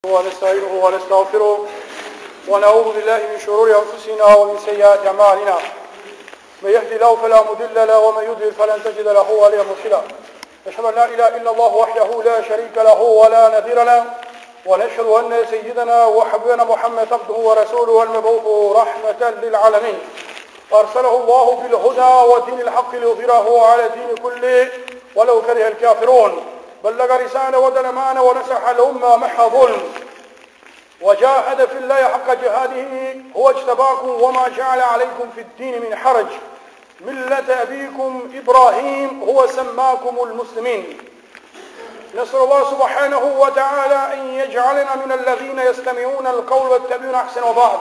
ونستعينه ونستغفره ونعوذ بالله من شرور أنفسنا ومن سيئات أعمالنا من يهدي الله فلا مضل له ومن يضلل فلن تجد له وليا مرشدا أشهد أن لا إله إلا الله وحده لا شريك له ولا نظير له ونشهد أن سيدنا وحبيبنا محمد عبده ورسوله المبعوث رحمة للعالمين أرسله الله بالهدى ودين الحق ليظهره على الدين كله ولو كره الكافرون بلغ رسالة ودى الأمانة ونصح الأمة محى ظلم وجاهد في الله حق جهاده هو اجتباكم وما جعل عليكم في الدين من حرج ملة أبيكم إبراهيم هو سماكم المسلمين. نسأل الله سبحانه وتعالى أن يجعلنا من الذين يستمعون القول ويتبعون أحسنه. وبعد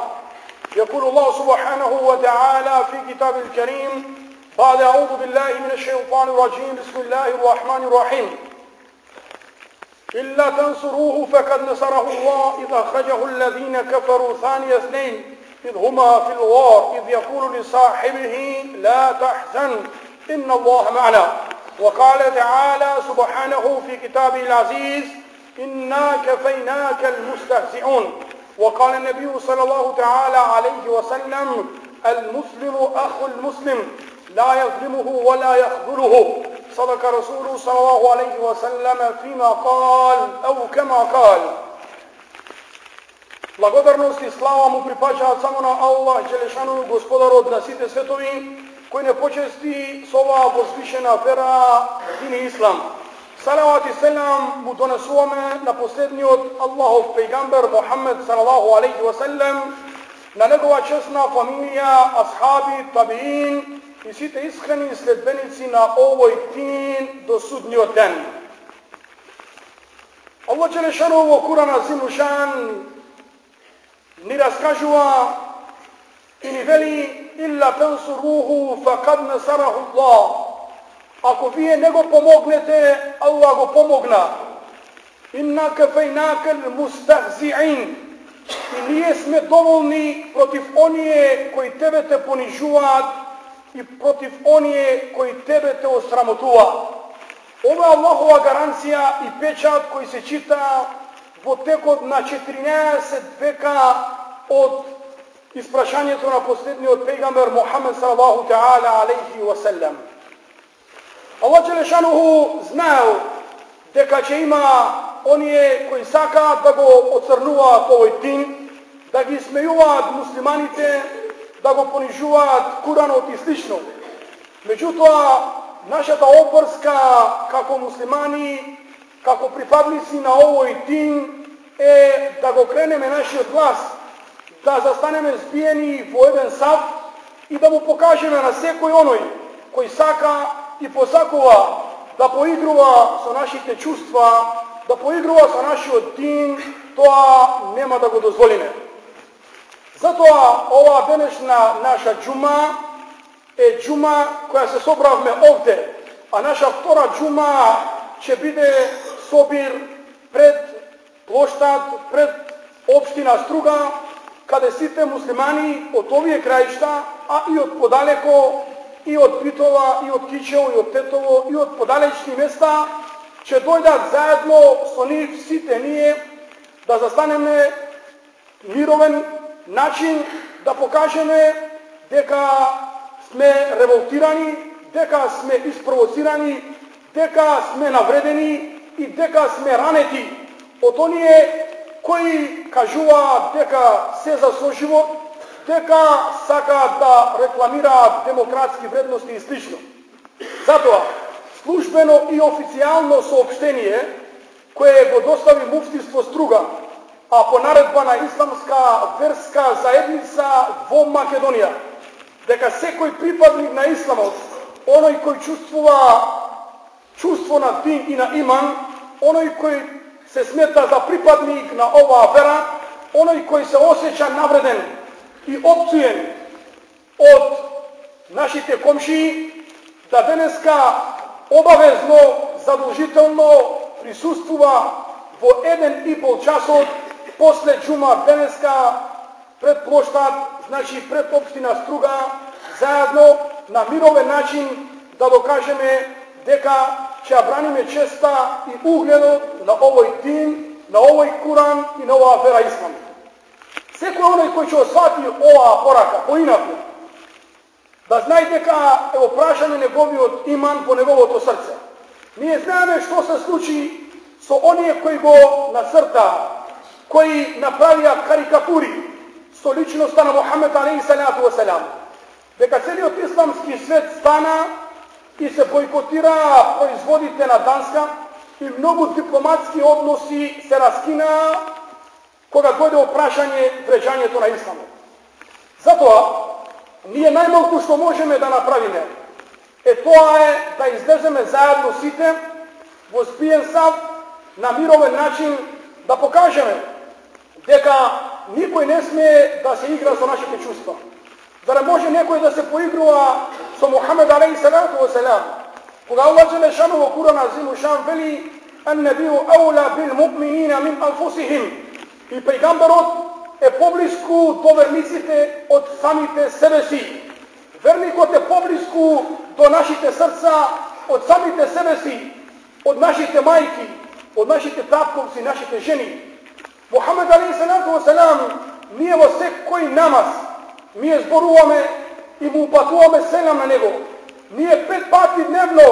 يقول الله سبحانه وتعالى في كتاب الكريم بعد أعوذ بالله من الشيطان الرجيم بسم الله الرحمن الرحيم إلا تنصروه فقد نصره الله إذ أخرجه الذين كفروا ثاني اثنين إذ هما في الغار إذ يقول لصاحبه لا تحزن إن الله معنا. وقال تعالى سبحانه في كتابه العزيز إنا كفيناك المستهزئون. وقال النبي صلى الله تعالى عليه وسلم المسلم أخو المسلم لا يظلمه ولا يخذله. صدق رسول صلى الله عليه وسلم فيما قال أو كما قال. Благодарност и слава му припаѓаат само на Аллах Джелешану, Господарот на сите светови, кој не почести со оваа возвишена вера дин Ислам. Салават и селам му донесуваме на последниот Аллахов пејгамбер Мухаммед салаллаху алейхи ва саллем, на негова честна фамилија, асхаби, табиин и сите искрени следбеници на овој дин до судниот ден. Аллах Джелешану во Куран азим ушан ни раскажува и ни вели илла тансуруху факад насараху Аллах. Ако вие не го помогнете, Аллах го помогна. Инна кафейнака мустахзиин. И ние сме доволни против оние кои тебе те понижуваат и против оние кои тебе те осрамотуваат. Ова е Аллахова гаранција и печат кој се чита во текот на 14 века од испрашањето на последниот пејгамбер Мухаммед салаллаху таала алейхи ва саллем. Аллах Джелешануху знаел дека ќе има оние кои сакаат да го оцрнуваат овој дин, да ги смејуваат муслиманите, да го понижуваат Куранот и слично. Меѓутоа, нашата обврска како муслимани, како припадници на овој дин е да го кренеме нашиот глас, да застанеме збиени во еден саф и да му покажеме на секој оној кој сака и посакува да поигрува со нашите чувства, да поигрува со нашиот дин, тоа нема да го дозволиме. Затоа оваа денешна наша џума е џума која се собравме овде, а наша втора џума ќе биде собир пред плоштад, пред општина Струга, каде сите муслимани од овие краишта, а и од подалеко, и од Битола, и од Кичево, и од Тетово, и од подалечни места, ќе дојдат заедно со нив сите ние да застанеме мировен начин, да покажеме дека сме револтирани, дека сме испровоцирани, дека сме навредени и дека сме ранети од оние кои кажуваат дека се за соживот, дека сакаат да рекламираат демократски вредности и слично. Затоа, службено и официјално соопштение, кое го достави муфтиство Струга, а по наредба на Исламска верска заедница во Македонија, дека секој припадник на Исламот, оној кој чувствува чувство на дин и на иман, оној кој се смета за припадник на оваа вера, оној кој се осеќа навреден и опцуен од нашите комшии, да денеска обавезно, задолжително присуствува во 1,5 часот после џума денеска пред плоштад, значи пред општина Струга, заедно на мировен начин да докажеме дека ќе браниме честа и угледот на овој дин, na ovaj Kuran i na ova vera Islam. Sveko onaj koji će osvati ova poraka po inaku, da znajte ka evo prašanje njegovi od iman po njegovo to srce. Nije znane što se sluči so onije koji go nasrta, koji napravija karikaturi so ličnosta na Muhammed alaihi salatu wasalam. Deka celi od islamski svet stana i se bojkotira proizvodite na Danska i mnogo diplomatski odnosi se raskina koga dojde oprašanje, vređanje to na islamu. Zato nije najmalko što možemo da napravime. To je da izlezeme zajedno site, vospijen sav, na miroven način da pokažeme deka nikoj ne smije da se igra sa našите čustva. Da ne može nekoj da se poigrува sa Muhammed alaihi salatu wasalam. Koga Allah Đelešanu u Kur'ana azimu šan veli an nebiju aula bil mu'minina min anfusihim. I pejgamberot poblisku do vernicite od samite sebe si. Vernikot poblisku do našite srca od samite sebe si, od našite majki, od našite tatkovci, našite ženi. Muhammed alaihi salatu wasalam nije vo sve koji namaz, mi je zboruvame i mu upatuvame selam na nego. Nije 5 pati dnevno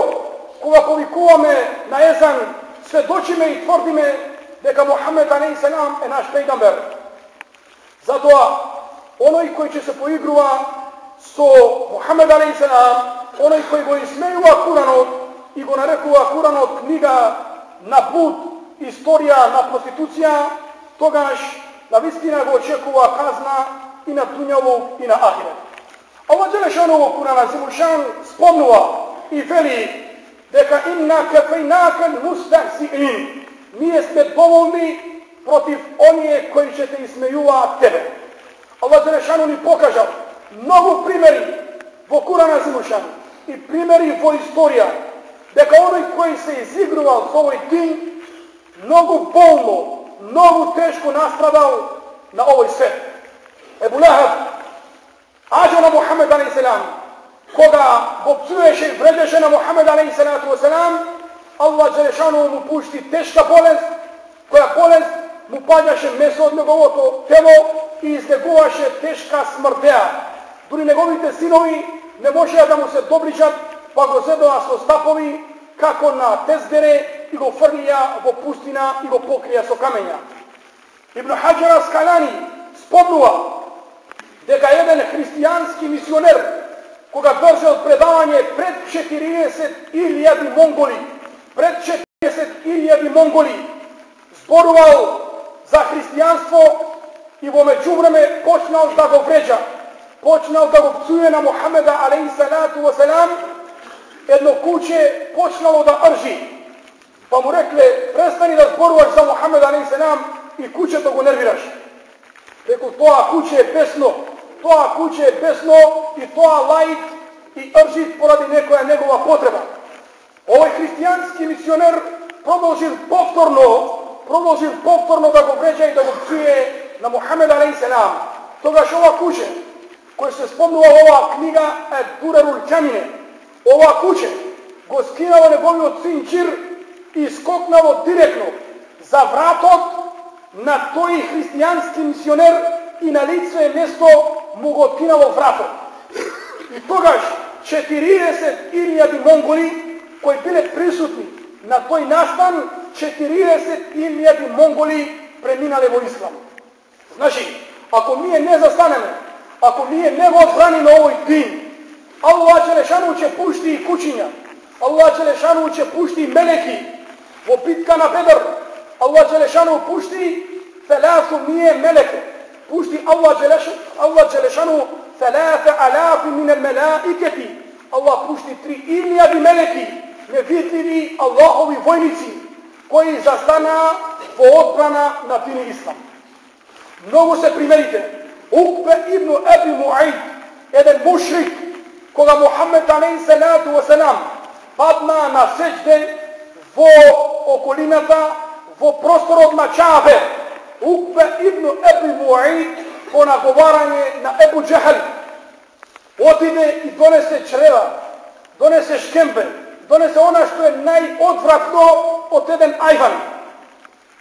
koga povikuvame na ezan, svedočime i tvrdime deka Muhammed alaihi salam je naš pejgamber. Zato onoj koji će se poigruva so Muhammed alaihi salam, onoj koji go ismejuva Kuranot i go narekuva Kuranot knjiga na put, istorija, na prostitucija, togaš na vistina go očekuva kazna i na dunjavu i na ahiret. Allah Đelešanu u Kur'ana Zimušan spomnuva i veli deka inna kefejnakel mustahzi'in. Mi smo dovoljni protiv onije koji će te ismejuva tebe. Allah Đelešanu ni pokažao mnogo primjeri vo Kur'ana Zimušan i primjeri vo istorija deka onaj koji se izigruval s ovoj din mnogo bolno, mnogo teško nastradao na ovoj svet. Ebu Lahab ađe na Muhammed alaihi salam, koga go psuješe i vređeše na Muhammed alaihi salatu wasalam, Allah Đelešanu mu pušti teška bolest, koja bolest mu padjaše meso od njegovo telo i izneguvaše teška smrteja. Duri njegovite sinovi ne može da mu se dobližat, pa go zedova so stapovi kako na tezgere i go frlija go pustina i go pokrija so kamenja. Ibn Hajar Askalani spomnuva deka jedan hristijanski misioner koga drže od predavanje pred 40.000 Mongoli, pred 40.000 Mongoli zboruvao za hristijanstvo i vo međuvreme počnao da go vređa, počnao da go psuje na Muhammeda alaihi salatu wasalam, jedno kuće počnalo da rži. Pa mu rekle, prestani da zboruvaš za Muhammeda alaihi salam i kuće to go nerviraš. Rekao, toa kuće je besno, toa kuće je besno i toa lajk i ržit poradi nekoja njegova potreba. Ovaj hristijanski misioner продолжил повторно да го vređa и да го psuje na Muhammed alaihi salam. Тогаш ова куќе, која се спомнува ова книга е Дурарул Камине. Ова куќе го скинало неговиот син Чир и скокнало директно за вратот на тој христијански мисионер и на лице место му го кинало вратот. И тогаш 40.000 монголи кои биле присутни на тој настан, 40.000 монголи преминале во ислам. Значи, ако ние не застанеме, ако ние не го одбраним овој дин, Allah Đelešanu će pušti i kućinja, Allah Đelešanu će pušti meleki, во битка на Бедр, Allah Đelešanu pušti ثلاث مئة meleke, pušti Allah Đelešanu 3,000 min al-malaikati, Allah pušti 3.000 meleki, nevidljivi Allahovi vojnici, koji zastana vo odbrana na dini Islam. Mnogo se primerite, Ukbe ibn Abi Mu'aid, jedan mušrik, koga Muhammed alaihi salatu wasalam padna na seđde vo okolinata, vo prostor od Mačabe. Ukbe ibn Abi Mu'aid po nagovaranje na Ebu Džehel otide i donese čreva, donese škembe, donese ona što je najodvratno od jedan ajvan.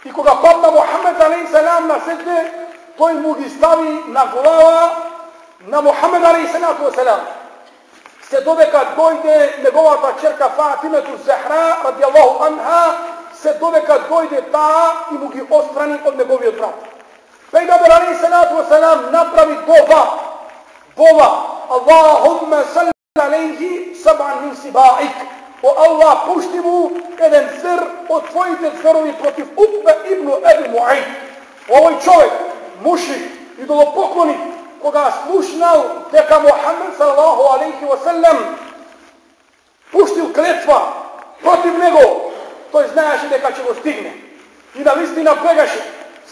I koga padna Muhammed a.s. na sežde, той му ги стави на глава на Мухамед алейхиссалату вассалам. Се додека дојде неговата черка Фатимето Захра радијаллаху анха, се додека дојде таа и му ги отстрани од неговиот брат. Пегамбер алейхиссалату вассалам направи дова, Аллахумма салли алейхи саб'ан мин сибаик. О Allah, pušti mu jedan zver od tvojite zverovi protiv Ukbe ibn Abi Mu'ayt. Ovoj čovjek, mušrik, idolopoklonik, koga slušnal deka Muhammed sallallahu alaihi wa sallam puštil kletva protiv nego, to znaš deka će go stigne. I da listina begaše,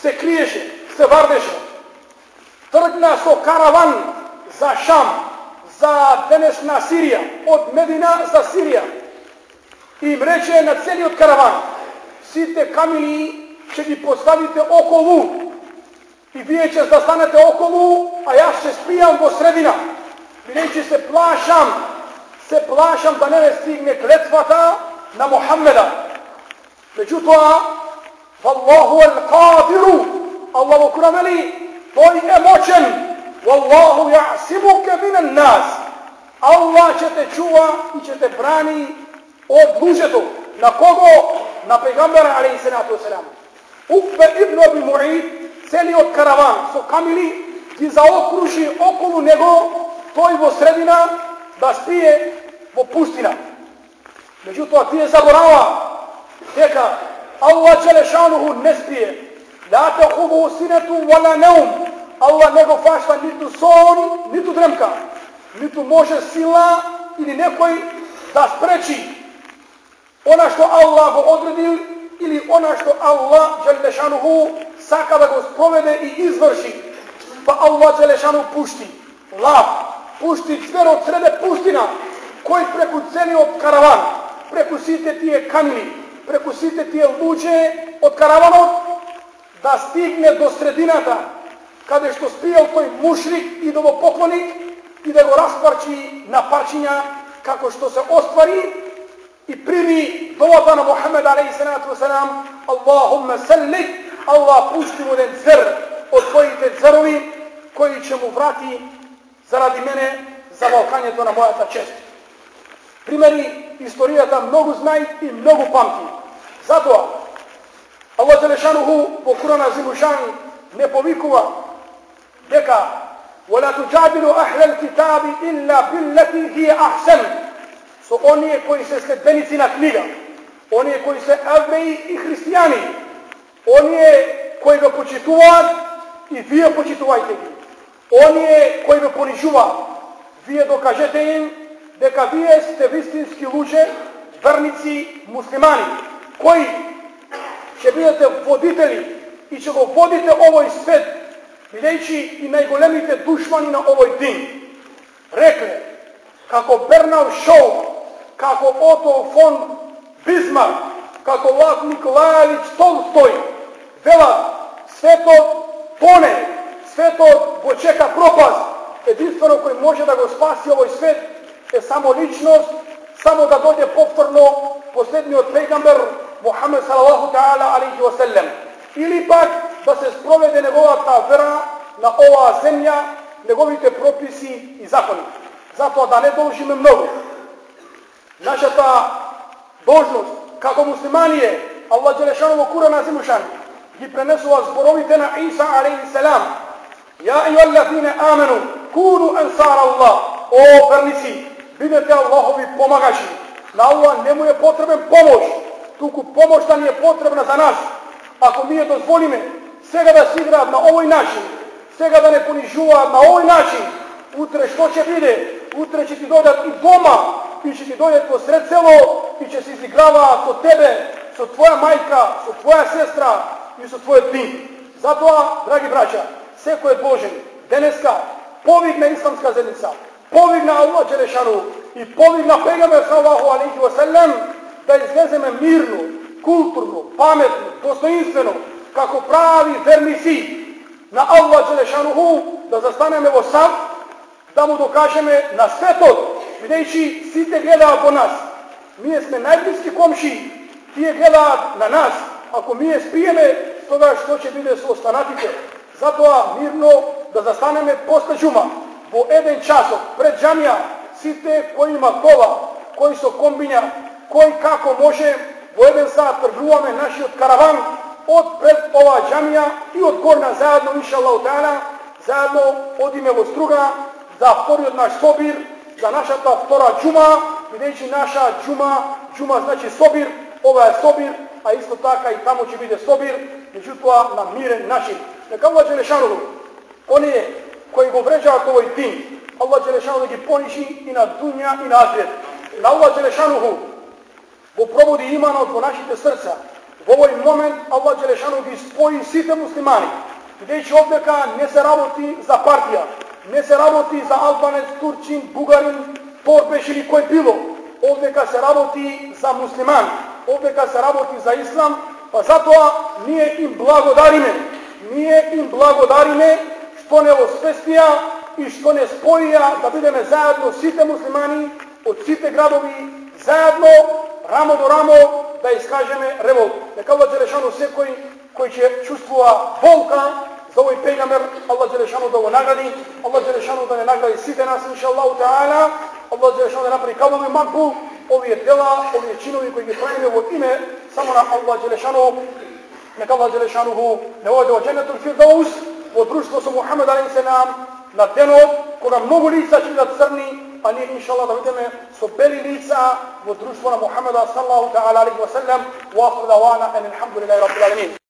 se kriješe, se vardeše. Trgna so karavan za Šam, za današnja Sirija, od Medina za Sirija. I im reče na celi od karavana, site kamili će vi postavite okolo i vi ćete da stanete okolo, a ja se spijam do sredina. I reče se plašam da ne stigne kletvata na Muhammeda. Međutim, Wallahu al-Qadiru, Allah u Kur'anu veli, to je moćan, Wallahu ja'simuke minan nas. Allah će te čuva i će te brani od lužetu. Na kogo? Na pejgambera alejhiselatu vesselam. Ukbe ibn Abi Mu'ayt celi od karavan su kamili i zaokruži okolo nego toj vo sredina da spije vo pustina. Međutim, ti je zaborava deka Allah Đelešanuhu ne spije. La ta'khudhuhu sinatu wala nawm. Allah ne go fašta nitu son, nitu dremka. Nitu može sila ili nekoj da spreči ona što Allah go odredio ili ona što Allah Đelešanuhu saka da go sprovede i izvrši. Pa Allah Đelešanuhu pušti lav, pušti zver od srede pustina koji preko celi od karavan, preko site tije kamili, preko site tije luđe od karavanov da stigne do sredinata kada je što spijel toj mušrik i idolopoklonik i da go rasparči na parčinja kako što se ostvari i primi dovata na Muhammed alejhiselatu vesselam Allahumma salli, Allah pušti mu den zver od tvojite zverovi koji će mu vrati zaradi mene za valkanje to na moja ta čest. Primjeri istorijata mnogo znaj i mnogo pamti. Zato Allah Đelešanuhu po Kur'anu Azimušan ne povikuva deka وَلَا تُجَادِلُوا أَهْلَ الْكِتَابِ إِلَّا بِالَّتِي هِيَ أَحْسَنُ. So oni koji se sledbenici na knjiga, oni koji se evreji i hristijani, oni koji ga počituvat i vi je počituvajte gi. Oni koji ga ponižuvat, vi je dokažete im deka vi ste vistinski luđe, vernici, muslimani, koji će budete voditelji i će go vodite ovoj svet, videći i najgolemite dušmani na ovoj din. Rekle, kako Bernard Shaw, kako Otto von Bismarck, kako Lav Nikolajević Tolstoj, vela, sve to tone, sve to počeka propast. Jedinstveno koji može da go spasi ovoj svet je samo ličnost, samo da dođe povtorno posljednji od pejgamber Muhammed sallallahu ta'ala alaihi wa sallam. Ili pak da se sprovede njegova ta vera na ova zemlja, njegovite propisi i zakoni. Zato da ne dužime mnogo. Naša ta dužnost, kako muslimani je, Allah Đelešanuhu Kur'an Azimušan, gi prenesu vas zborovite na Isa alaihi salam. Ja ejuhallazine amenu, kunu ansar Allah. O vernici, budete Allahovi pomagači. Na Allah njemu je potreban pomoć. Tuku pomoć nam je potrebna za nas. Ako mi je dozvolime svega da si igra na ovoj način, svega da ne ponižuva na ovoj način, utre što će bide, utre će ti dodat i doma, i će ti dodat po sred selo, i će se izigrava kod tebe, su tvoja majka, su tvoja sestra i su tvoje din. Zato, dragi braća, sve ko je Božen, deneska, povigne islamska zajednica, povigne Allah Đelešanuhu i povigne pejgamber sallallahu alaihi wa sallam, da izlezeme mirno, kulturno, pametno, dostojinstveno, kako pravi vernici na Allah Đelešanuhu, da zastaneme vo sam, da mu dokažeme na sve to, videći svi te gleda po nas. Mi smo najbliski komši, ti je gleda na nas, ako mi je spijeme toga što će biti su ostanatite. Zato mirno da zastaneme posle džuma, bo jedan časov pred džamija, svi te koji ima kola, koji su kombinja, koji kako može, bo jedan sat trgujeme naši od karavan, od pred ova džamija i od gorna zajedno, inša Allah ta'ala, zajedno odime od struga, za vtori od naš sobir, za naša ta vtora džuma, videći naša džuma znači sobir, ova je sobir, a isto tako i tamo će biti sobir, međutim na miren način. Neka Allah Đelešanu, oni koji go vređa ovoj din, Allah Đelešanu da gi poniši i na dunja i na ahiret. Na Allah Đelešanu go probudi imana od našite srca. U ovoj moment Allah Đelešanu gi spoji site muslimani. Videći ovdeka ne se raboti za partija, ne se raboti za Albanec, Turčin, Bugarin, Torbeš ili koji bilo. Ovdeka se raboti za musliman, ovdeka se raboti za islam, pa zato nije im blagodarime što ne osvestija i što ne spojija da budeme zajedno site muslimani od site gradovi zajedno ramo do ramo da iskažeme revolt. Neka Allah Đelešanu sve koji će čustva volka za ovaj pejgamber, Allah Đelešanu da ovo nagradi, Allah Đelešanu da ne nagradi site nas inša Allahu ta'ala, Allah Đelešanu da napravi kabul makbul, ovi je dela, ovi je činovi koji je pravili ovo ime, samo na Allah Đelešanu, neka Allah Đelešanu ne vode o džennetul firdaus, o društvo sa Muhammed a.s. na denot, koga mnogo lica će da crni, a nije inša Allah da vidime so beli lica o društvo na Muhammeda sallahu ta'ala alaihi wa sallam, wa ahru dawana, en alhamdulillahi rabbil alamin.